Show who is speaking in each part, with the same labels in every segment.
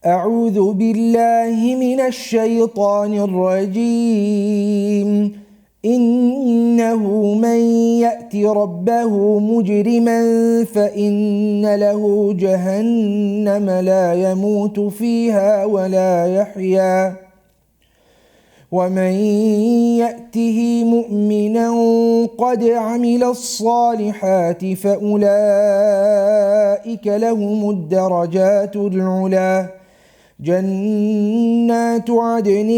Speaker 1: أعوذ بالله من الشيطان الرجيم إنه من يأت ربه مجرما فإن له جهنم لا يموت فيها ولا يحيا ومن يأته مؤمنا قد عمل الصالحات فأولئك لهم الدرجات العلى جنات عدن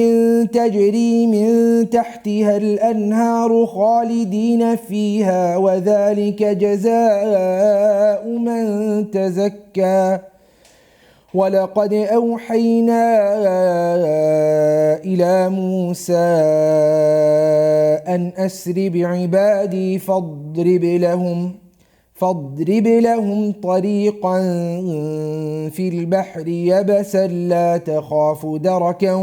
Speaker 1: تجري من تحتها الأنهار خالدين فيها وذلك جزاء من تزكى ولقد أوحينا إلى موسى أن أسر بعبادي فاضرب لهم طريقا في البحر يبسا لا تخاف دركا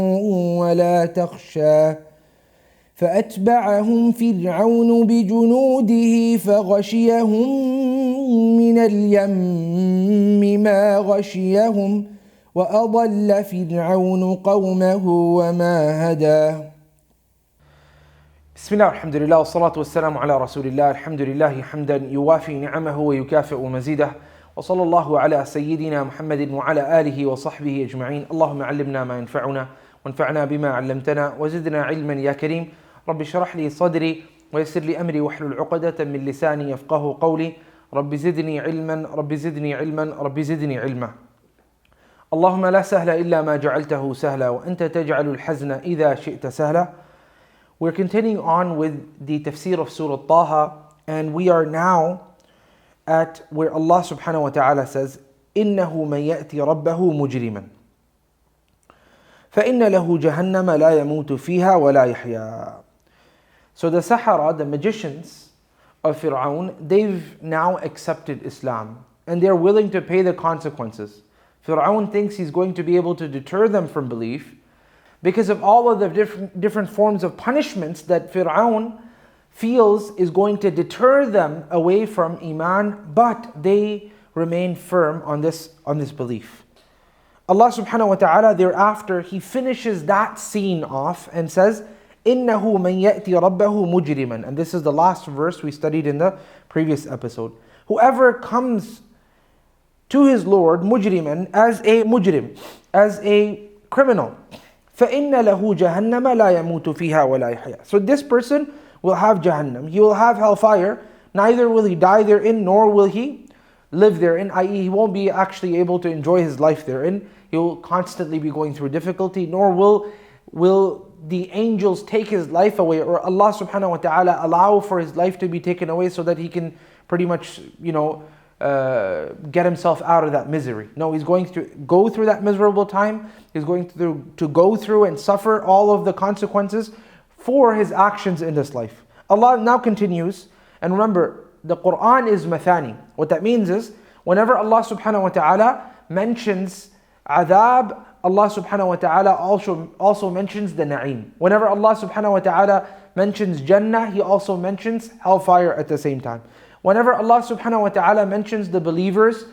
Speaker 1: ولا تخشى فأتبعهم فرعون بجنوده فغشيهم من اليم ما غشيهم وأضل فرعون قومه وما هدى
Speaker 2: بسم الله والحمد لله والصلاة والسلام على رسول الله الحمد لله حمدا يوافي نعمه ويكافئ مزيده وصلى الله على سيدنا محمد وعلى آله وصحبه أجمعين اللهم علمنا ما ينفعنا وانفعنا بما علمتنا وزدنا علما يا كريم رب اشرح لي صدري ويسر لي أمري واحلل عقدة من لساني يفقه قولي رب زدني علما رب زدني علما رب زدني علما اللهم لا سهل إلا ما جعلته سهلا وأنت تجعل الحزن إذا شئت سهلا. We're continuing on with the Tafsir of Surah Taha, and we are now at where Allah subhanahu wa ta'ala says, إِنَّهُ مَنْ يَأْتِ رَبَّهُ مُجْرِمًا فَإِنَّ لَهُ جَهَنَّمَ لَا يَمُوتُ فِيهَا وَلَا يَحْيَا. So the Sahara, the magicians of Fir'aun, they've now accepted Islam, and they're willing to pay the consequences. Fir'aun thinks he's going to be able to deter them from belief, because of all of the different forms of punishments that Fir'aun feels is going to deter them away from Iman, but they remain firm on this belief. Allah subhanahu wa ta'ala thereafter, He finishes that scene off and says, إِنَّهُ مَنْ يَأْتِ رَبَّهُ مُجْرِمًا. And this is the last verse we studied in the previous episode. Whoever comes to his Lord, mujriman, as a mujrim, as a criminal, فَإِنَّ لَهُ جَهَنَّمَ لَا يَمُوتُ فِيهَا وَلَا يَحْيَا. So this person will have Jahannam. He will have hellfire. Neither will he die therein, nor will he live therein, i.e. he won't be actually able to enjoy his life therein. He will constantly be going through difficulty, nor will the angels take his life away, or Allah subhanahu wa ta'ala allow for his life to be taken away so that he can pretty much, get himself out of that misery. No, he's going to go through that miserable time. He's going to go through and suffer all of the consequences for his actions in this life. Allah now continues, and remember, the Quran is mathani. What that means is, whenever Allah subhanahu wa ta'ala mentions adhab, Allah subhanahu wa ta'ala also mentions the na'im. Whenever Allah subhanahu wa ta'ala mentions Jannah, He also mentions hellfire at the same time. Whenever Allah subhanahu wa ta'ala mentions the believers,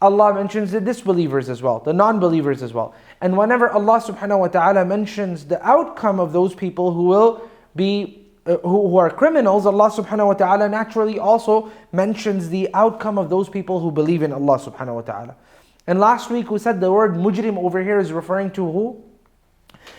Speaker 2: Allah mentions the disbelievers as well, the non-believers as well. And whenever Allah subhanahu wa ta'ala mentions the outcome of those people who will be who are criminals, Allah subhanahu wa ta'ala naturally also mentions the outcome of those people who believe in Allah subhanahu wa ta'ala. And last week we said the word mujrim over here is referring to who?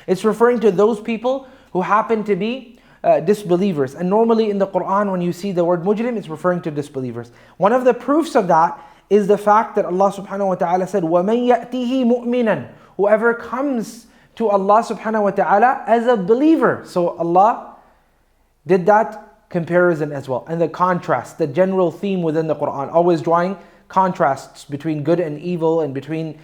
Speaker 2: It's referring to those people who happen to be disbelievers. And normally in the Quran, when you see the word mujrim, it's referring to disbelievers. One of the proofs of that is the fact that Allah subhanahu wa ta'ala said, وَمَنْ يَأْتِهِ مُؤْمِنًا. Whoever comes to Allah subhanahu wa ta'ala as a believer. So Allah did that comparison as well. And the contrast, the general theme within the Quran, always drawing contrasts between good and evil, and between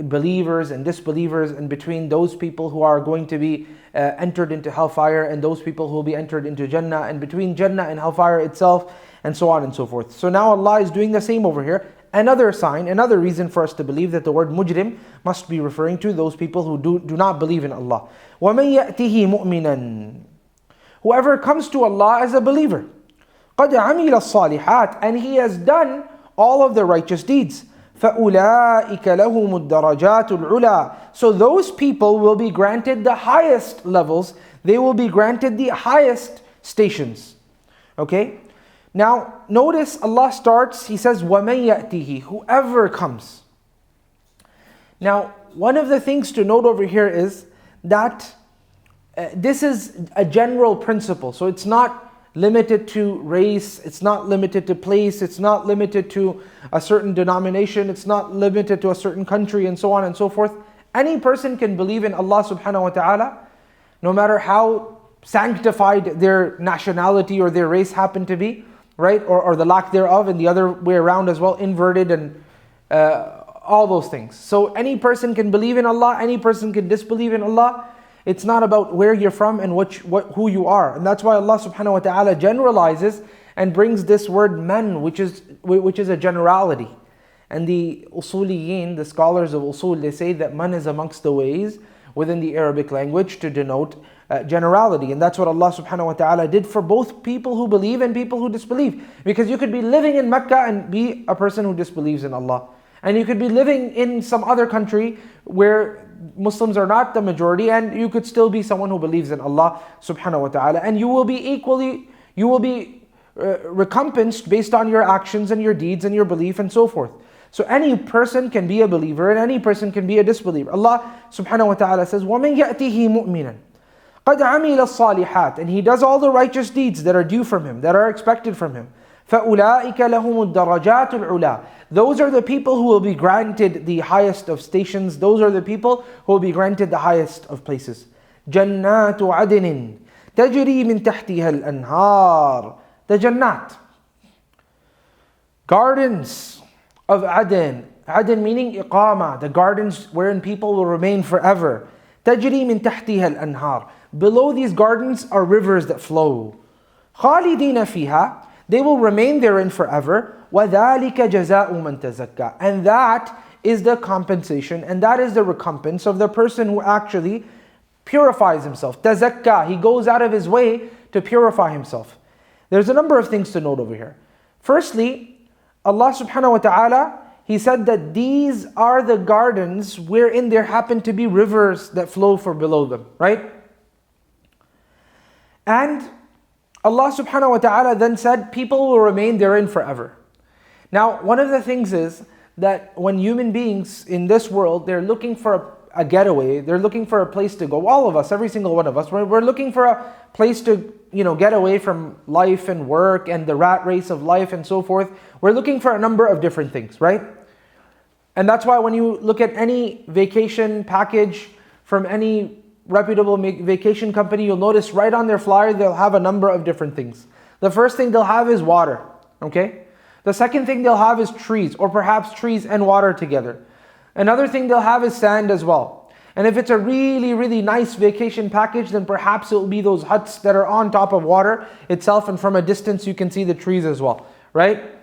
Speaker 2: believers and disbelievers, and between those people who are going to be entered into hellfire and those people who will be entered into Jannah, and between Jannah and hellfire itself, and so on and so forth. So now Allah is doing the same over here. Another sign, another reason for us to believe that the word mujrim must be referring to those people who do not believe in Allah. وَمَنْ يَأْتِهِ مُؤْمِنًا. Whoever comes to Allah as a believer, قَدْ عَمِلَ الصَّالِحَاتِ, and he has done all of the righteous deeds. فَأُولَٰئِكَ لَهُمُ الدَّرَجَاتُ الْعُلَىٰ. So those people will be granted the highest levels. They will be granted the highest stations. Okay? Now, notice Allah starts, He says, وَمَنْ يَأْتِهِ, whoever comes. Now, one of the things to note over here is that this is a general principle. So it's not limited to race, it's not limited to place, it's not limited to a certain denomination, it's not limited to a certain country, and so on and so forth. Any person can believe in Allah subhanahu wa ta'ala, no matter how sanctified their nationality or their race happen to be, right? Or the lack thereof, and the other way around as well, inverted and all those things. So any person can believe in Allah, any person can disbelieve in Allah. It's not about where you're from and who you are. And that's why Allah subhanahu wa ta'ala generalizes and brings this word man, which is a generality. And the usuliyin, the scholars of usul, they say that man is amongst the ways within the Arabic language to denote generality. And that's what Allah subhanahu wa ta'ala did for both people who believe and people who disbelieve. Because you could be living in Mecca and be a person who disbelieves in Allah. And you could be living in some other country where Muslims are not the majority, and you could still be someone who believes in Allah subhanahu wa ta'ala. And you will be recompensed based on your actions and your deeds and your belief and so forth. So any person can be a believer and any person can be a disbeliever. Allah subhanahu wa ta'ala says, وَمَنْ يَأْتِهِ مُؤْمِنًا قَدْ عَمِلَ الصَّالِحَاتِ, and he does all the righteous deeds that are due from him, that are expected from him. فَأُولَٰئِكَ لَهُمُ الدَّرَجَاتُ الْعُلَىٰ. Those are the people who will be granted the highest of stations. Those are the people who will be granted the highest of places. جَنَّاتُ عَدْنٍ تَجْرِي مِنْ تَحْتِهَا الْأَنْهَارِ. The Jannat, gardens of Aden. Aden meaning iqama, the gardens wherein people will remain forever. تَجْرِي مِنْ تَحْتِهَا الْأَنْهَارِ. Below these gardens are rivers that flow. خَالِدِينَ فِيهَا. They will remain therein forever. وَذَلِكَ جَزَاءُ مَنْ تَزَكَّى. And that is the compensation, and that is the recompense of the person who actually purifies himself. تَزَكَّى. He goes out of his way to purify himself. There's a number of things to note over here. Firstly, Allah subhanahu wa ta'ala, He said that these are the gardens wherein there happen to be rivers that flow from below them, right? And Allah subhanahu wa ta'ala then said, people will remain therein forever. Now, one of the things is that when human beings in this world, they're looking for a getaway, they're looking for a place to go. All of us, every single one of us, we're looking for a place to, get away from life and work and the rat race of life and so forth. We're looking for a number of different things, right? And that's why when you look at any vacation package from any reputable vacation company, you'll notice right on their flyer, they'll have a number of different things. The first thing they'll have is water, okay? The second thing they'll have is trees, or perhaps trees and water together. Another thing they'll have is sand as well. And if it's a really, really nice vacation package, then perhaps it will be those huts that are on top of water itself, and from a distance you can see the trees as well, right?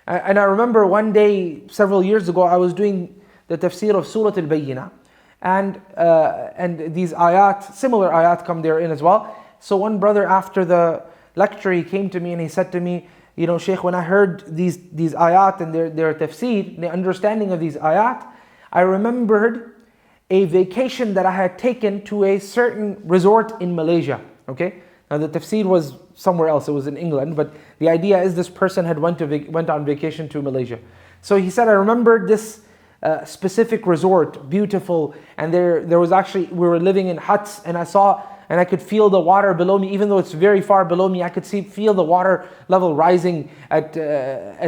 Speaker 2: And I remember one day, several years ago, I was doing the Tafsir of Surah and these ayat, similar ayat come therein as well. So one brother after the lecture, he came to me and he said to me, Shaykh, when I heard these ayat and their tafsir, the understanding of these ayat, I remembered a vacation that I had taken to a certain resort in Malaysia, okay? Now the tafsir was somewhere else, it was in England, but the idea is this person had went on vacation to Malaysia. So he said, I remembered this specific resort, beautiful, and there was actually, we were living in huts, and I could feel the water below me, even though it's very far below me, I could feel the water level rising at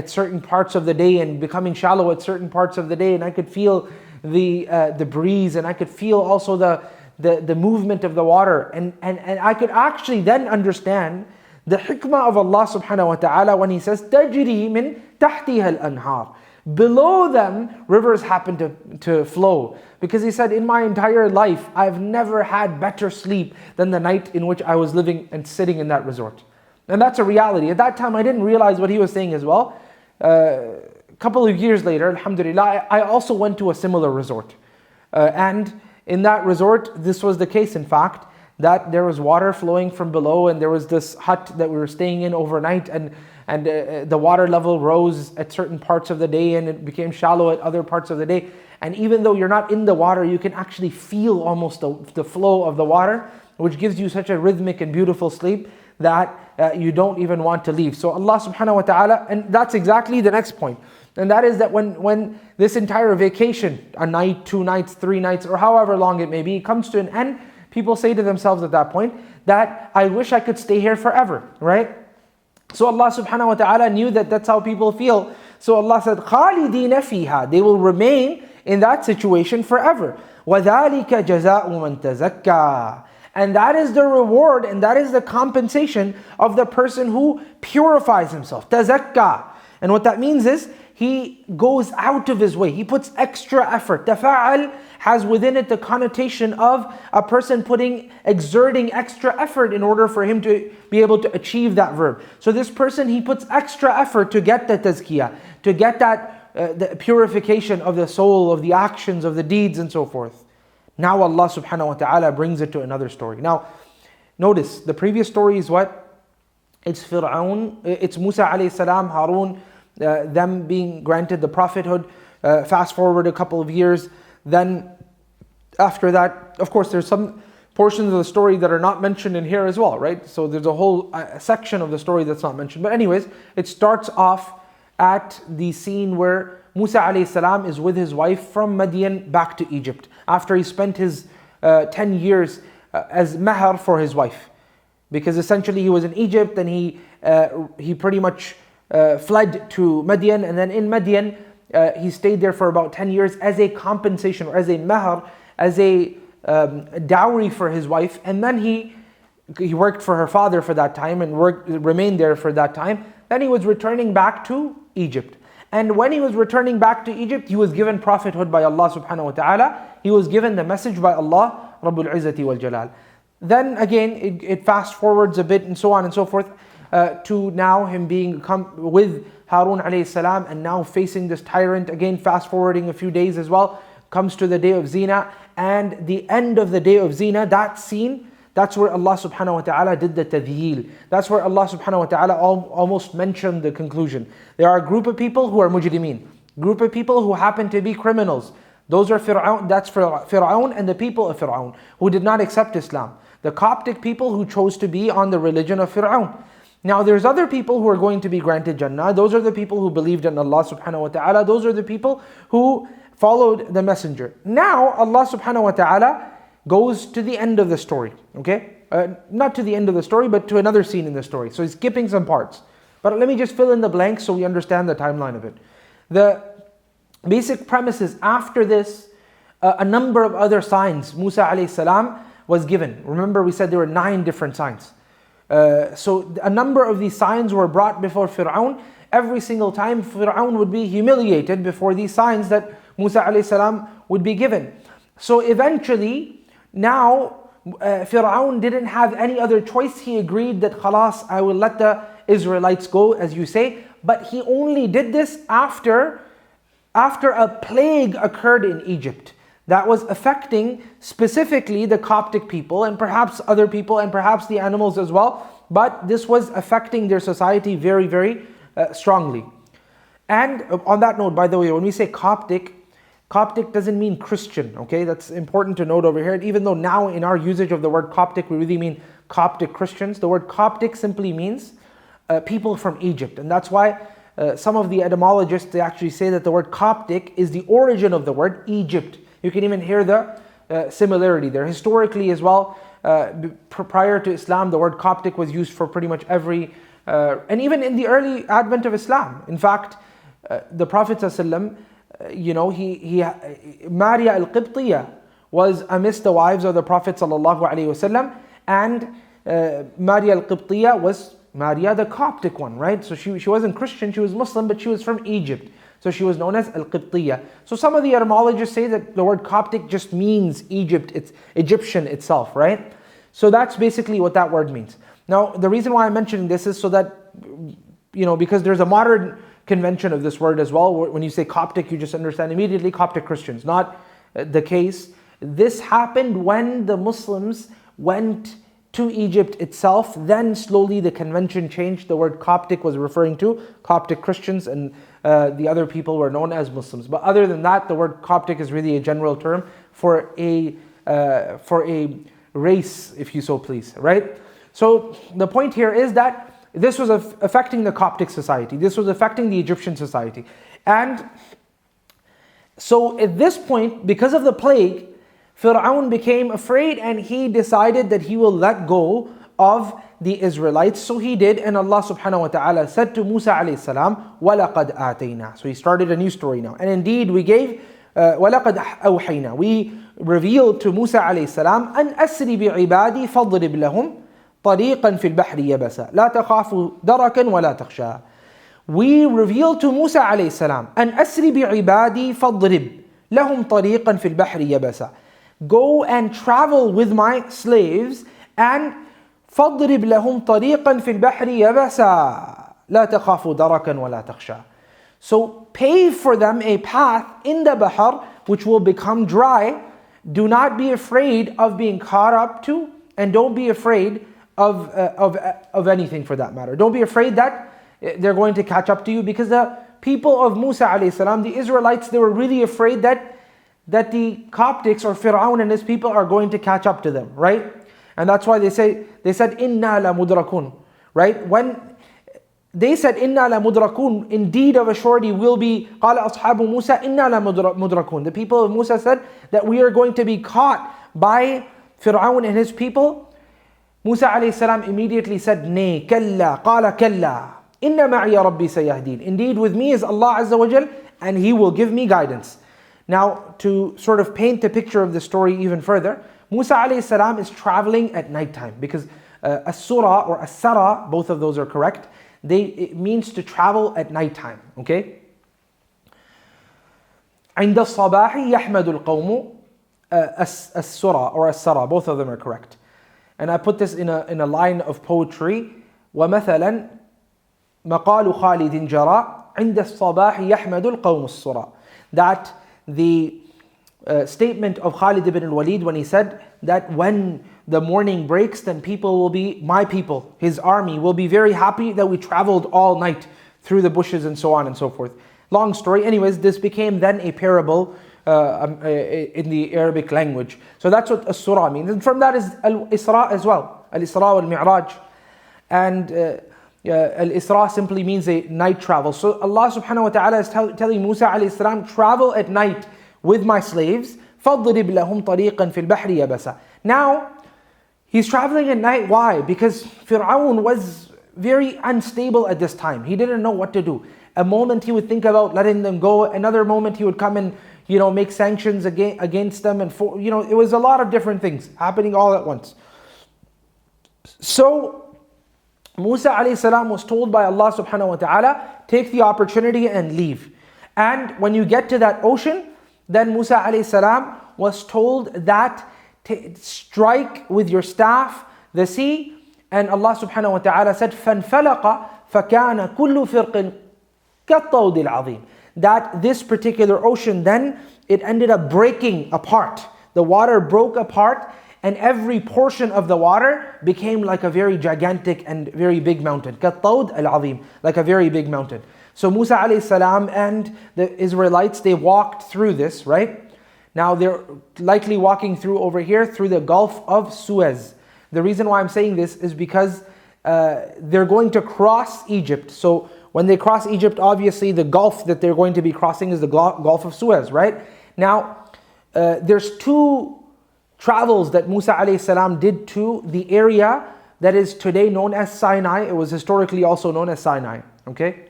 Speaker 2: certain parts of the day and becoming shallow at certain parts of the day, and I could feel the breeze, and I could feel also the movement of the water, and I could actually then understand the hikmah of Allah subhanahu wa ta'ala when He says, تَجْرِي مِن تَحْتِهَا الْأَنْهَارِ. Below them, rivers happen to flow. Because He said, in my entire life, I've never had better sleep than the night in which I was living and sitting in that resort. And that's a reality. At that time, I didn't realize what he was saying as well. A couple of years later, alhamdulillah, I also went to a similar resort. And in that resort, this was the case, in fact, that there was water flowing from below, and there was this hut that we were staying in overnight, and and the water level rose at certain parts of the day and it became shallow at other parts of the day. And even though you're not in the water, you can actually feel almost the flow of the water, which gives you such a rhythmic and beautiful sleep that you don't even want to leave. So Allah subhanahu wa ta'ala, and that's exactly the next point. And that is that when this entire vacation, a night, 2 nights, 3 nights, or however long it may be, comes to an end, people say to themselves at that point that I wish I could stay here forever, right? So Allah subhanahu wa ta'ala knew that that's how people feel. So Allah said, خَالِدِينَ فِيهَا, they will remain in that situation forever. وَذَلِكَ جَزَاءُ مَنْ تَزَكَّى, and that is the reward and that is the compensation of the person who purifies himself. تَزَكَّى. And what that means is, he goes out of his way, he puts extra effort. Tafa'al has within it the connotation of a person exerting extra effort in order for him to be able to achieve that verb. So this person, he puts extra effort to get the tazkiyah, to get that the purification of the soul, of the actions, of the deeds and so forth. Now Allah subhanahu wa ta'ala brings it to another story. Now notice, the previous story is what? It's Fir'aun, it's Musa alayhi salam, Harun, them being granted the prophethood. Fast forward a couple of years, then after that, of course there's some portions of the story that are not mentioned in here as well, right? So there's a whole section of the story that's not mentioned. But anyways, it starts off at the scene where Musa alayhi salam is with his wife from Madian back to Egypt, after he spent his 10 years as mahar for his wife. Because essentially he was in Egypt and he pretty much fled to Madian, and then in Madian he stayed there for about 10 years as a compensation, or as a mahar, as a dowry for his wife. And then he worked for her father for that time and remained there for that time. Then he was returning back to Egypt. And when he was returning back to Egypt, he was given prophethood by Allah subhanahu wa ta'ala. He was given the message by Allah Rabbul Izzati wal Jalal. Then again, it fast forwards a bit and so on and so forth, to now him being with Harun alayhi salam and now facing this tyrant. Again, fast forwarding a few days as well, comes to the day of Zina, and the end of the day of Zina, that scene, that's where Allah subhanahu wa ta'ala did the tadheel. That's where Allah subhanahu wa ta'ala almost mentioned the conclusion. There are a group of people who are mujrimeen, group of people who happen to be criminals. Those are Fir'aun, that's Fir'aun and the people of Fir'aun who did not accept Islam. The Coptic people who chose to be on the religion of Fir'aun. Now there's other people who are going to be granted Jannah. Those are the people who believed in Allah subhanahu wa ta'ala. Those are the people who followed the messenger. Now Allah subhanahu wa ta'ala goes to the end of the story, okay? Not to the end of the story, but to another scene in the story. So he's skipping some parts. But let me just fill in the blanks so we understand the timeline of it. The basic premise is, after this, a number of other signs Musa alayhi salam was given. Remember, we said there were 9 different signs. So a number of these signs were brought before Fir'aun. Every single time Fir'aun would be humiliated before these signs that Musa alayhi salam would be given. So eventually, now Fir'aun didn't have any other choice. He agreed that khalas, I will let the Israelites go, as you say. But he only did this after a plague occurred in Egypt that was affecting specifically the Coptic people and perhaps other people and perhaps the animals as well. But this was affecting their society very, very strongly. And on that note, by the way, when we say Coptic doesn't mean Christian, okay? That's important to note over here. Even though now in our usage of the word Coptic, we really mean Coptic Christians. The word Coptic simply means people from Egypt. And that's why some of the etymologists, they actually say that the word Coptic is the origin of the word Egypt. You can even hear the similarity there. Historically as well, prior to Islam, the word Coptic was used for pretty much every, and even in the early advent of Islam. In fact, the Prophet ﷺ, Maria al-Qibtiyya was amidst the wives of the Prophet ﷺ, and Maria al-Qibtiyya was Maria the Coptic one, right? So she wasn't Christian, she was Muslim, but she was from Egypt. So she was known as al-Qibtiyya. So some of the etymologists say that the word Coptic just means Egypt, it's Egyptian itself, right? So that's basically what that word means. Now, the reason why I'm mentioning this is so that, because there's a modern convention of this word as well. When you say Coptic, you just understand immediately Coptic Christians. Not the case. This happened when the Muslims went to Egypt itself. Then slowly the convention changed. The word Coptic was referring to Coptic Christians, and the other people were known as Muslims. But other than that, the word Coptic is really a general term for a race, if you so please, right? So the point here is that this was affecting the Coptic society. This was affecting the Egyptian society. And so at this point, because of the plague, Fir'aun became afraid and he decided that he will let go of the Israelites. So he did, and Allah subhanahu wa ta'ala said to Musa alayhi salam, وَلَقَدْ آتَيْنَا. So he started a new story now. And indeed we gave, وَلَقَدْ أَوْحَيْنَا. We revealed to Musa alayhi salam, أَنْ أَسْرِ بِعِبَادِي فَاضْرِبْ لَهُمْ طَرِيقًا فِي الْبَحْرِ يَبَسًا لَا تَخَافُ دَرَكًا وَلَا تَخْشَى. We revealed to Musa alayhi salam, أَنْ أَسْرِ بِعِبَادِي فَاضْرِبْ لَهُمْ طَرِيقًا فِي الْبَحْرِ يَبَسًا. Go and travel with my slaves and فَاضْرِبْ لَهُمْ طَرِيقًا فِي الْبَحْرِ يَبَسًا لَا تَخَافُ دَرَكًا وَلَا تَخْشَى. So pave for them a path in the Bahar which will become dry. Do not be afraid of being caught up to, and don't be afraid of anything for that matter. Don't be afraid that they're going to catch up to you, because the people of Musa alayhi salam, the Israelites, they were really afraid that the Coptics or Fir'aun and his people are going to catch up to them, right? And that's why they said, Inna la mudrakun, right? When they said, Inna la mudrakun, indeed of a surety will be, qala ashabu Musa, Inna la mudrakun. The people of Musa said that we are going to be caught by Fir'aun and his people. Musa alayhi salam immediately said, Nay, kalla, qala kalla, inna ma'iya rabbi sayahdeen. Indeed with me is Allah Azza wa Jal, and He will give me guidance. Now, to sort of paint the picture of the story even further, Musa alayhi salam is traveling at nighttime, because as-surah or as-sara, both of those are correct. It means to travel at nighttime, okay? عند الصباح يحمد القوم as-surah or as-sara, both of them are correct. And I put this in a line of poetry. وَمَثَلًا مَقَالُ خَالِدٍ جَرَى عند الصباح يحمد القوم الصُّرَى. That the statement of Khalid ibn al-Walid when he said that when the morning breaks, then people will be, my people, his army, will be very happy that we traveled all night through the bushes and so on and so forth. Long story. Anyways, this became then a parable in the Arabic language. So that's what as-surah means. And from that is al-Isra as well. Al-Isra wal-Mi'raj. And Al-Isra simply means a night travel. So Allah subhanahu wa ta'ala is telling Musa alayhi salam, travel at night with my slaves. فَاضْرِبْ لَهُمْ طَرِيقًا فِي الْبَحْرِ يَبَسًا. Now, he's traveling at night. Why? Because Fir'aun was very unstable at this time. He didn't know what to do. A moment he would think about letting them go. Another moment he would come and make sanctions against them. And it was a lot of different things happening all at once. So Musa alayhi salam was told by Allah subhanahu wa ta'ala, take the opportunity and leave. And when you get to that ocean, then Musa alayhi salam was told that strike with your staff the sea. And Allah subhanahu wa ta'ala said, فَانْفَلَقَ فَكَانَ كُلُّ فِرْقٍ كَالطَّوْدِ الْعَظِيمِ. That this particular ocean then, it ended up breaking apart. The water broke apart, and every portion of the water became like a very gigantic and very big mountain. كَالطَّوْدِ الْعَظِيمِ. Like a very big mountain. So Musa alayhi salam and the Israelites, they walked through this, right? Now they're likely walking through over here through the Gulf of Suez. The reason why I'm saying this is because they're going to cross Egypt. So when they cross Egypt, obviously the Gulf that they're going to be crossing is the Gulf of Suez, right? Now, there's two travels that Musa alayhi salam did to the area that is today known as Sinai. It was historically also known as Sinai, okay?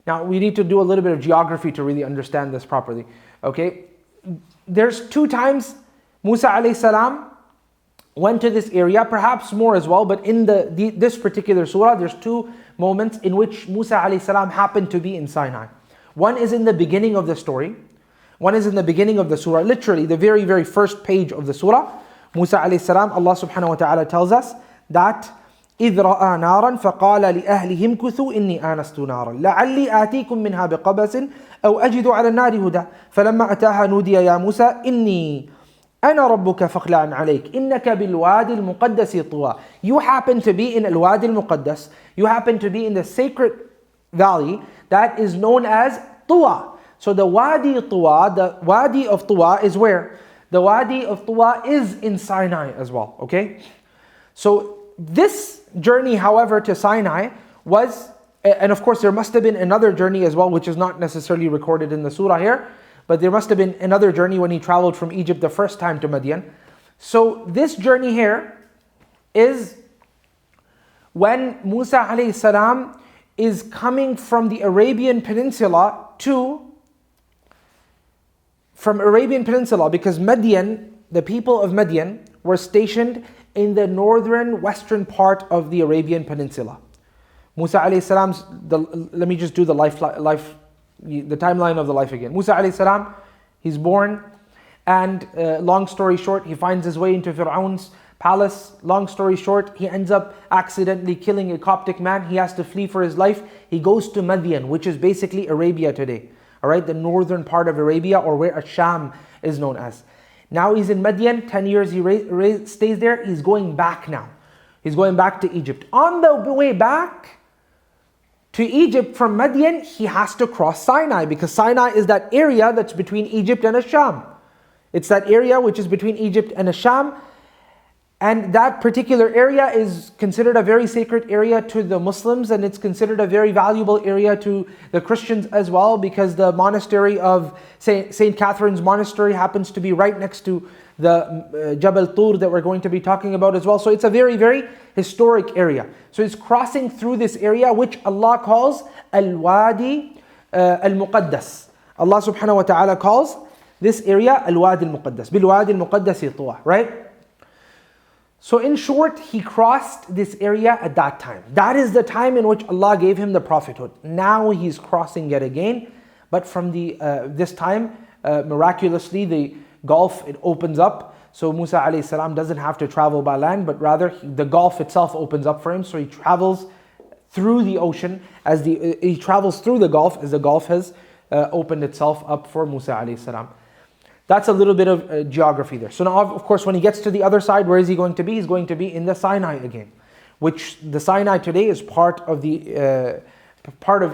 Speaker 2: Now, we need to do a little bit of geography to really understand this properly, okay? There's two times Musa alayhi salam went to this area, perhaps more as well, but in this particular surah, there's two moments in which Musa alayhi salam happened to be in Sinai. One is in the beginning of the story. One is in the beginning of the surah, literally the very, very first page of the surah. Musa alayhi salam, Allah subhanahu wa ta'ala tells us that إذ رأى نارا فقال لأهلهم كثوا إني آنست نارا لعلي آتيكم منها بقبس أو أجد على النار هدى فلما أتاها نودي يا موسى إني أنا ربك فاخلع عليك إنك بالوادي المقدس طوى. You happen to be in Al-Wadi al-Muqaddas. You happen to be in the sacred valley that is known as Tuwa. So the Wadi Tuwa, the Wadi of Tuwa is where? The Wadi of Tuwa is in Sinai as well, okay? So this journey, however, to Sinai was, and of course there must have been another journey as well, which is not necessarily recorded in the surah here, but there must have been another journey when he traveled from Egypt the first time to Madian. So this journey here is when Musa alayhi salam is coming from the Arabian Peninsula from Arabian Peninsula, because Madian, the people of Madian were stationed in the northern western part of the Arabian Peninsula. Musa alayhi salam's, let me just do the timeline of the life again. Musa alayhi salam, he's born, and long story short, he finds his way into Fir'aun's palace. Long story short, he ends up accidentally killing a Coptic man. He has to flee for his life. He goes to Madian, which is basically Arabia today. Alright, the northern part of Arabia, or where Asham is known as. Now he's in Madian, 10 years he stays there. He's going back now. He's going back to Egypt. On the way back to Egypt from Madian, he has to cross Sinai, because Sinai is that area that's between Egypt and Asham. It's that area which is between Egypt and Asham. And that particular area is considered a very sacred area to the Muslims, and it's considered a very valuable area to the Christians as well, because the monastery of St. Catherine's Monastery happens to be right next to the Jabal Tur that we're going to be talking about as well. So it's a very, very historic area. So he's crossing through this area which Allah calls Al-Wadi Al-Muqaddas. Allah subhanahu wa ta'ala calls this area Al-Wadi Al-Muqaddas. Bil-Wadi Al-Muqaddasi Tuwa, right? So in short, he crossed this area at that time. That is the time in which Allah gave him the prophethood. Now he's crossing yet again, but from this time, miraculously, the Gulf, it opens up. So Musa alayhi salam doesn't have to travel by land, but rather the Gulf itself opens up for him. So he travels through the ocean, he travels through the Gulf as the Gulf has opened itself up for Musa alayhi salam. That's a little bit of geography there. So now, of course, when he gets to the other side, where is he going to be? He's going to be in the Sinai again, which the Sinai today is part of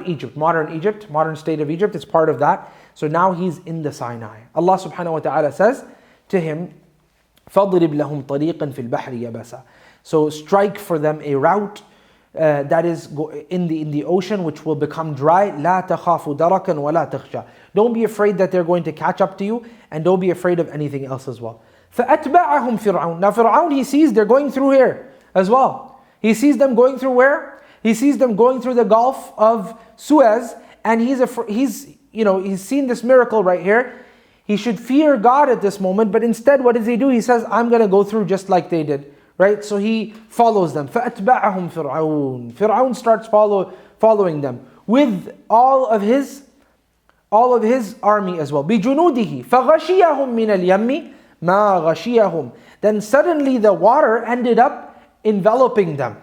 Speaker 2: Egypt, modern state of Egypt. It's part of that. So now he's in the Sinai. Allah subhanahu wa ta'ala says to him, فَضْرِبْ لَهُمْ طَرِيقًا فِي الْبَحْرِ يَبَسًا. So strike for them a route that is in the ocean, which will become dry. لَا تَخَافُ دَرَكًا وَلَا تَخْشَى. Don't be afraid that they're going to catch up to you, and don't be afraid of anything else as well. فَأَتْبَعَهُمْ فِرْعَوْنَ. Now Fir'aun, he sees they're going through here as well. He sees them going through where? He sees them going through the Gulf of Suez, and he's seen this miracle right here. He should fear God at this moment, but instead what does he do? He says, I'm going to go through just like they did. Right? So he follows them. فَأَتْبَعَهُمْ فِرْعَوْنَ. Fir'aun starts following them with all of his army as well. بِجُنُودِهِ فَغَشِيَهُمْ مِنَ الْيَمِّ مَا غَشِيَهُمْ. Then suddenly the water ended up enveloping them.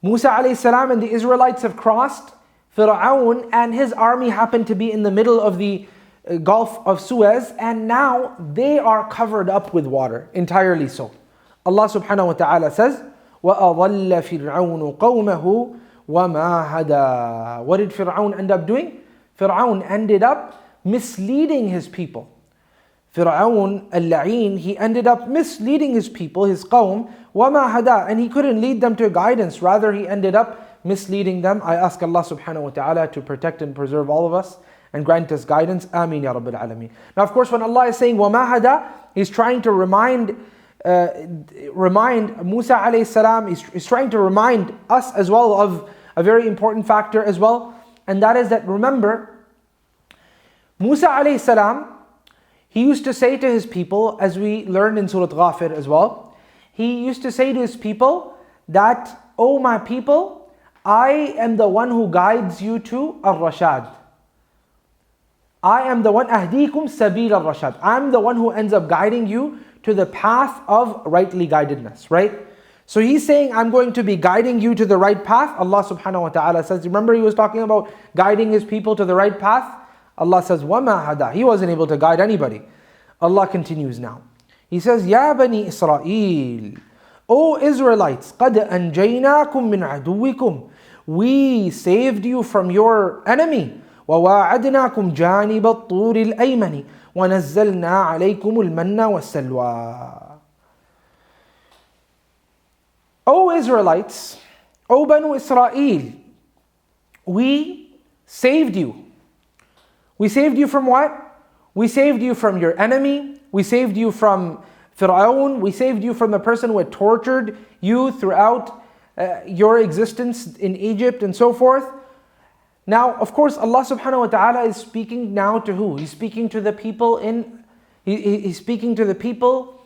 Speaker 2: Musa alayhi salam and the Israelites have crossed. Fir'aun and his army happened to be in the middle of the Gulf of Suez, and now they are covered up with water, entirely so. Allah subhanahu wa ta'ala says, وَأَضَلَّ فِرْعَوْنُ قَوْمَهُ وَمَا هَدَى. What did Fir'aun end up doing? Fir'aun ended up misleading his people. Fir'aun al-la'een, he ended up misleading his people, his qawm, وَمَا هَدَى. And he couldn't lead them to guidance, rather he ended up misleading them. I ask Allah subhanahu wa ta'ala to protect and preserve all of us and grant us guidance. Ameen ya Rabbil Alameen. Now of course, when Allah is saying وَمَا هَدَى, He's trying to remind Musa alayhi salam, he's trying to remind us as well of a very important factor as well, and that is that, remember, Musa alayhi salam, he used to say to his people, as we learned in Surah Ghafir as well, he used to say to his people that, "O my people, I am the one who guides you to al-Rashad. I am the one, ahdikum sabil al-Rashad. I'm the one who ends up guiding you to the path of rightly guidedness," right? So he's saying, I'm going to be guiding you to the right path. Allah subhanahu wa ta'ala says, remember he was talking about guiding his people to the right path? Allah says, وَمَا هَدَى. He wasn't able to guide anybody. Allah continues now. He says, Ya Bani Israel, O Israelites, قَدْ أَنْجَيْنَاكُمْ مِنْ عَدُوِّكُمْ, we saved you from your enemy. وَوَاعَدْنَاكُمْ جَانِبَ الطُّورِ الْأَيْمَنِ وَنَزَّلْنَا عَلَيْكُمُ الْمَنَّ وَالسَّلْوَى. O Israelites, O Banu Israel, we saved you. We saved you from what? We saved you from your enemy. We saved you from Fir'aun. We saved you from the person who had tortured you throughout your existence in Egypt and so forth. Now, of course, Allah subhanahu wa ta'ala is speaking now to who? He's speaking to the people He's speaking to the people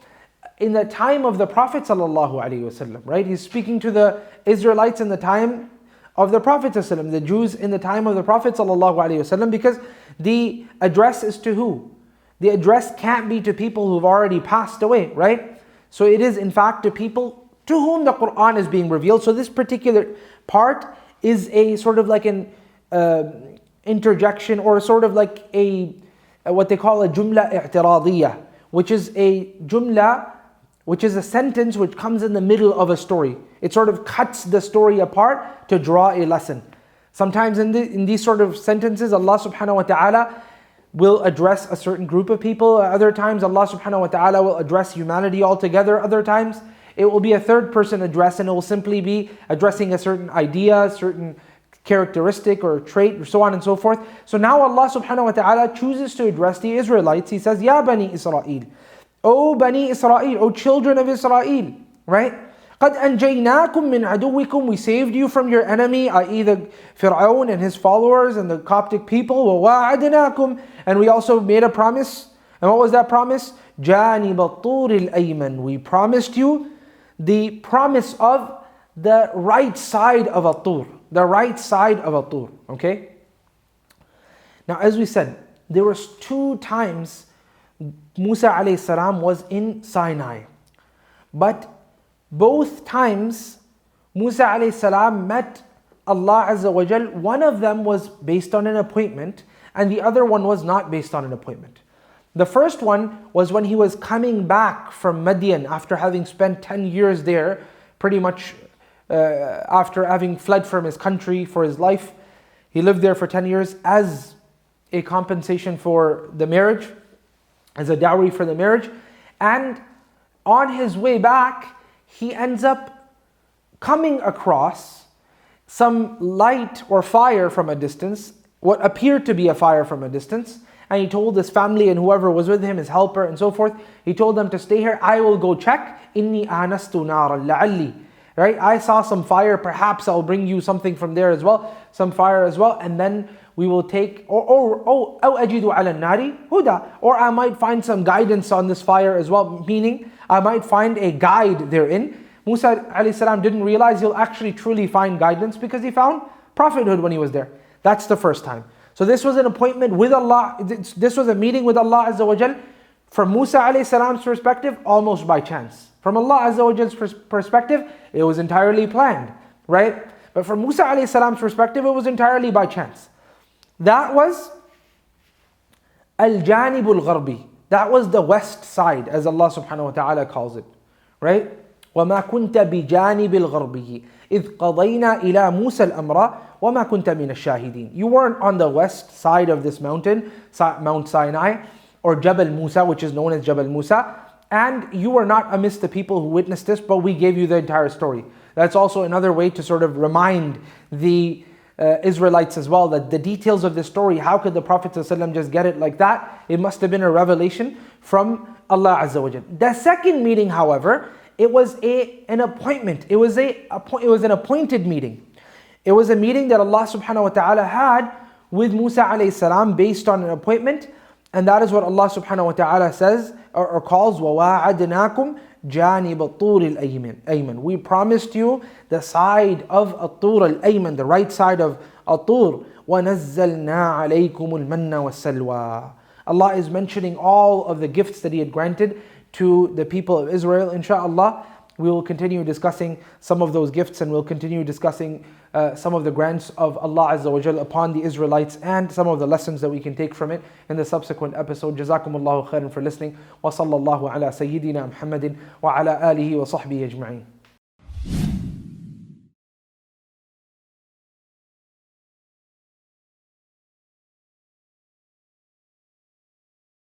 Speaker 2: in the time of the Prophet sallallahu alaihi wasallam, right? He's speaking to the Israelites in the time of the Prophet sallallahu alaihi wasallam, the Jews in the time of the Prophet sallallahu alaihi wasallam, because the address is to who? The address can't be to people who've already passed away, right? So it is in fact to people to whom the Quran is being revealed. So this particular part is a sort of like an interjection, or sort of like a what they call a jumla i'tiradiyya, which is a jumla, which is a sentence which comes in the middle of a story. It sort of cuts the story apart to draw a lesson. Sometimes in these sort of sentences, Allah subhanahu wa ta'ala will address a certain group of people. Other times Allah subhanahu wa ta'ala will address humanity altogether. Other times it will be a third person address, and it will simply be addressing a certain idea, a certain characteristic or trait, or so on and so forth. So now Allah subhanahu wa ta'ala chooses to address the Israelites. He says, Ya Bani Israel, O Bani Israel, O children of Israel, right? قَدْ أَنْجَيْنَاكُمْ مِنْ عَدُوِّكُمْ, we saved you from your enemy, i.e. the Fir'aun and his followers and the Coptic people. وَوَاعَدْنَاكُمْ, and we also made a promise. And what was that promise? جَانِبَ الطُّورِ الْأَيْمَنِ, we promised you the promise of the right side of At-Tur. The right side of At-Tur, okay? Now as we said, there was 2 times Musa alayhi salam was in Sinai. But both times Musa alayhi salam met Allah Azza wa Jal. One of them was based on an appointment, and the other one was not based on an appointment. The first one was when he was coming back from Madian after having spent 10 years there, pretty much after having fled from his country for his life. He lived there for 10 years as a compensation for the marriage, as a dowry for the marriage. And on his way back, he ends up coming across some light or fire from a distance, what appeared to be a fire from a distance. And he told his family and whoever was with him, his helper and so forth, he told them to stay here. I will go check. Inni anastu naran la'alli. Right? I saw some fire, perhaps I'll bring you something from there as well, some fire as well, and then we will take, أَوْ أَجِدُ عَلَى النَّارِ هُدَى, or I might find some guidance on this fire as well, meaning I might find a guide therein. Musa alayhi salam didn't realize he'll actually truly find guidance because he found prophethood when he was there. That's the first time. So this was an appointment with Allah, this was a meeting with Allah Azza wa Jal. From Musa alayhi salam's perspective, almost by chance. From Allah Azza wa Jal's perspective, it was entirely planned, right? But from Musa alayhi salam's perspective, it was entirely by chance. That was al-janibul gharbi. That was the west side, as Allah subhanahu wa ta'ala calls it, right? وَمَا كُنْتَ بِجَانِبِ الْغَرْبِيِّ إِذْ قَضَيْنَا إِلَى مُوسَى الْأَمْرَ وَمَا كُنْتَ مِنَ الشَّاهِدِينَ. You weren't on the west side of this mountain, Mount Sinai, or Jabal Musa, which is known as Jabal Musa, and you were not amidst the people who witnessed this, but we gave you the entire story. That's also another way to sort of remind the Israelites as well that the details of this story, how could the Prophet ﷺ just get it like that? It must have been a revelation from Allah Azza wa Jal. The second meeting, however, it was an appointment. It was an appointed meeting. It was a meeting that Allah subhanahu wa ta'ala had with Musa alayhi salam based on an appointment. And that is what Allah subhanahu wa ta'ala says or calls وَوَاعَدْنَاكُمْ جَانِبَ الطُّورِ الْأَيْمَنِ. We promised you the side of At-Tur al-Ayman, the right side of At-Tur. وَنَزَّلْنَا عَلَيْكُمُ الْمَنَّ وَالسَّلْوَى. Allah is mentioning all of the gifts that He had granted to the people of Israel, inshaAllah. we will continue discussing some of those gifts, and we'll continue discussing some of the grants of Allah Azza wa Jal upon the Israelites and some of the lessons that we can take from it in the subsequent episode. Jazakumullahu khairan for listening. Wa sallallahu ala Sayyidina Muhammadin wa ala alihi wa sahbihi ajma'in.